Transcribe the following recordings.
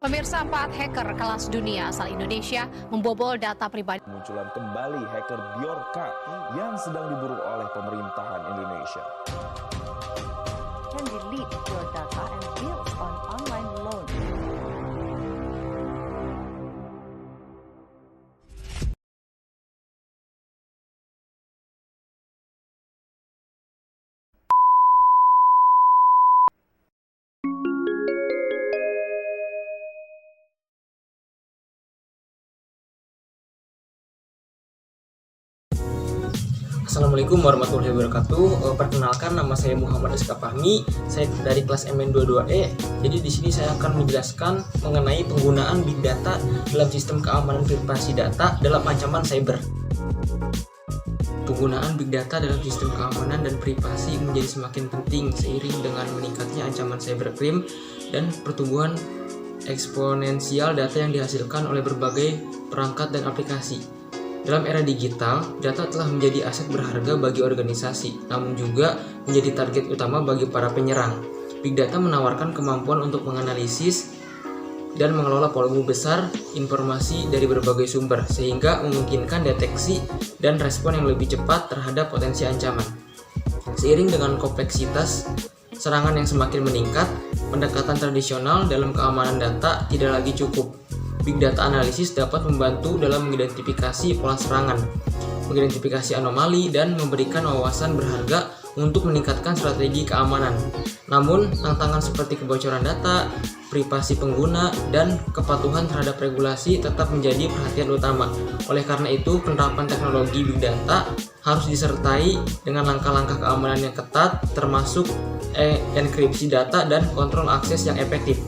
Pemirsa, 4 hacker kelas dunia asal Indonesia membobol data pribadi. Munculan kembali hacker Bjorka yang sedang diburu oleh pemerintahan Indonesia. Can delete your data and bills on online loan. Assalamualaikum warahmatullahi wabarakatuh. Perkenalkan, nama saya Muhammad Rizka Fahmi. Saya dari kelas MN22E. Jadi di sini saya akan menjelaskan mengenai penggunaan big data dalam sistem keamanan privasi data dalam ancaman cyber. Penggunaan big data dalam sistem keamanan dan privasi menjadi semakin penting seiring dengan meningkatnya ancaman cybercrime dan pertumbuhan eksponensial data yang dihasilkan oleh berbagai perangkat dan aplikasi. Dalam era digital, data telah menjadi aset berharga bagi organisasi, namun juga menjadi target utama bagi para penyerang. Big data menawarkan kemampuan untuk menganalisis dan mengelola volume besar informasi dari berbagai sumber, sehingga memungkinkan deteksi dan respon yang lebih cepat terhadap potensi ancaman. Seiring dengan kompleksitas serangan yang semakin meningkat, pendekatan tradisional dalam keamanan data tidak lagi cukup. Big data analisis dapat membantu dalam mengidentifikasi pola serangan, mengidentifikasi anomali, dan memberikan wawasan berharga untuk meningkatkan strategi keamanan. Namun, tantangan seperti kebocoran data, privasi pengguna, dan kepatuhan terhadap regulasi tetap menjadi perhatian utama. Oleh karena itu, penerapan teknologi big data harus disertai dengan langkah-langkah keamanan yang ketat, termasuk enkripsi data dan kontrol akses yang efektif.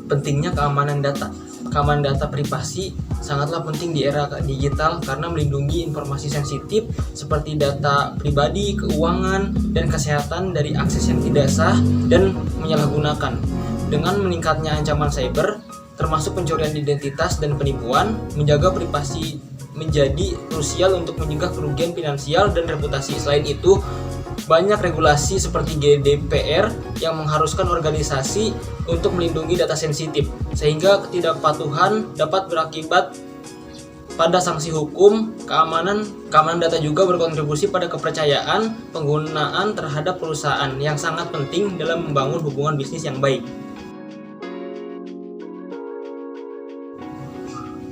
Pentingnya keamanan data. Keamanan data privasi sangatlah penting di era digital karena melindungi informasi sensitif seperti data pribadi, keuangan, dan kesehatan dari akses yang tidak sah dan menyalahgunakan. Dengan meningkatnya ancaman cyber, termasuk pencurian identitas dan penipuan, menjaga privasi menjadi krusial untuk mencegah kerugian finansial dan reputasi. Selain itu, banyak regulasi seperti GDPR yang mengharuskan organisasi untuk melindungi data sensitif, sehingga ketidakpatuhan dapat berakibat pada sanksi hukum. Keamanan data juga berkontribusi pada kepercayaan penggunaan terhadap perusahaan yang sangat penting dalam membangun hubungan bisnis yang baik.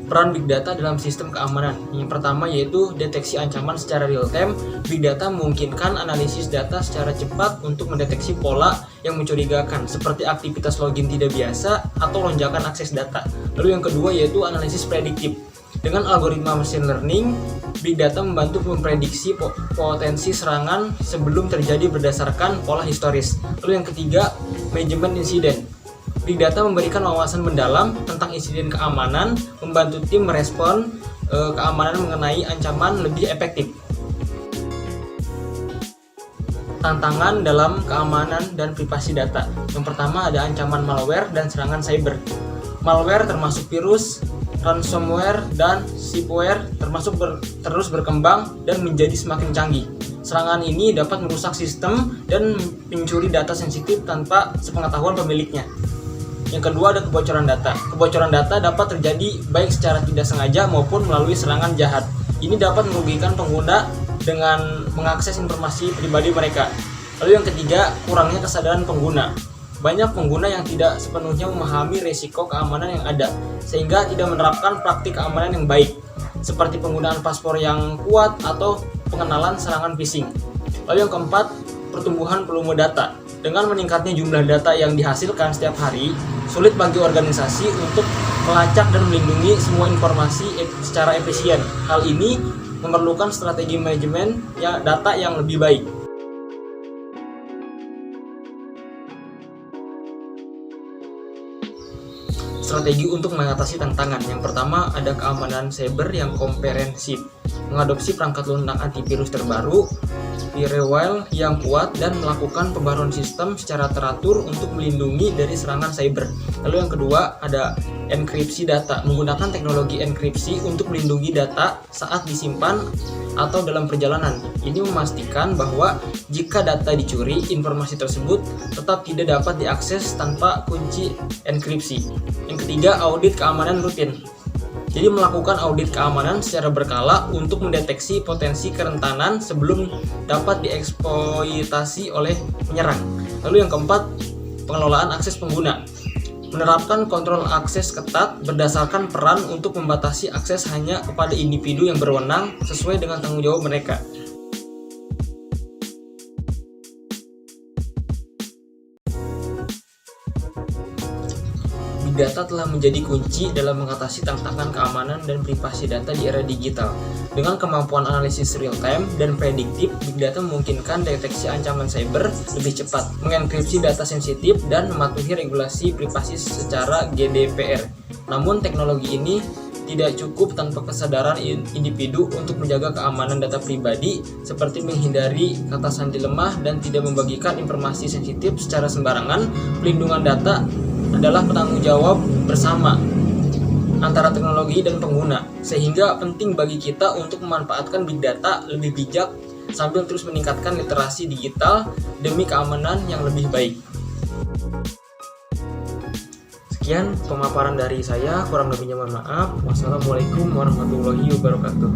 Peran big data dalam sistem keamanan. Yang pertama yaitu deteksi ancaman secara real time. Big data memungkinkan analisis data secara cepat untuk mendeteksi pola yang mencurigakan seperti aktivitas login tidak biasa atau lonjakan akses data. Lalu yang kedua yaitu analisis prediktif. Dengan algoritma machine learning, big data membantu memprediksi potensi serangan sebelum terjadi berdasarkan pola historis. Lalu yang ketiga, manajemen insiden. Big data memberikan wawasan mendalam tentang insiden keamanan, membantu tim merespon keamanan mengenai ancaman lebih efektif. Tantangan dalam keamanan dan privasi data. Yang pertama ada ancaman malware dan serangan cyber. Malware termasuk virus, ransomware, dan spyware terus berkembang dan menjadi semakin canggih. Serangan ini dapat merusak sistem dan mencuri data sensitif tanpa sepengetahuan pemiliknya. Yang kedua ada kebocoran data. Kebocoran data dapat terjadi baik secara tidak sengaja maupun melalui serangan jahat. Ini dapat merugikan pengguna dengan mengakses informasi pribadi mereka. Lalu yang ketiga, kurangnya kesadaran pengguna. Banyak pengguna yang tidak sepenuhnya memahami risiko keamanan yang ada, sehingga tidak menerapkan praktik keamanan yang baik, seperti penggunaan paspor yang kuat atau pengenalan serangan phishing. Lalu yang keempat, pertumbuhan volume data. Dengan meningkatnya jumlah data yang dihasilkan setiap hari, sulit bagi organisasi untuk melacak dan melindungi semua informasi secara efisien. Hal ini memerlukan strategi manajemen data yang lebih baik. Strategi untuk mengatasi tantangan. Yang pertama ada keamanan cyber yang komprehensif. mengadopsi perangkat lunak antivirus terbaru, firewall yang kuat, dan melakukan pembaruan sistem secara teratur untuk melindungi dari serangan cyber. Lalu yang kedua ada enkripsi data, menggunakan teknologi enkripsi untuk melindungi data saat disimpan atau dalam perjalanan. Ini memastikan bahwa jika data dicuri, informasi tersebut tetap tidak dapat diakses tanpa kunci enkripsi. Yang ketiga, audit keamanan rutin. Jadi melakukan audit keamanan secara berkala untuk mendeteksi potensi kerentanan sebelum dapat dieksploitasi oleh penyerang. Lalu yang keempat, pengelolaan akses pengguna. Menerapkan kontrol akses ketat berdasarkan peran untuk membatasi akses hanya kepada individu yang berwenang sesuai dengan tanggung jawab mereka. Big data telah menjadi kunci dalam mengatasi tantangan keamanan dan privasi data di era digital. Dengan kemampuan analisis real-time dan prediktif, Big Data memungkinkan deteksi ancaman cyber lebih cepat, mengenkripsi data sensitif, dan mematuhi regulasi privasi secara GDPR. Namun, teknologi ini tidak cukup tanpa kesadaran individu untuk menjaga keamanan data pribadi, seperti menghindari kata sandi lemah dan tidak membagikan informasi sensitif secara sembarangan. Pelindungan data adalah penanggung jawab bersama antara teknologi dan pengguna, sehingga penting bagi kita untuk memanfaatkan Big Data lebih bijak sambil terus meningkatkan literasi digital demi keamanan yang lebih baik. Sekian pemaparan dari saya, kurang lebihnya mohon maaf. Wassalamualaikum warahmatullahi wabarakatuh.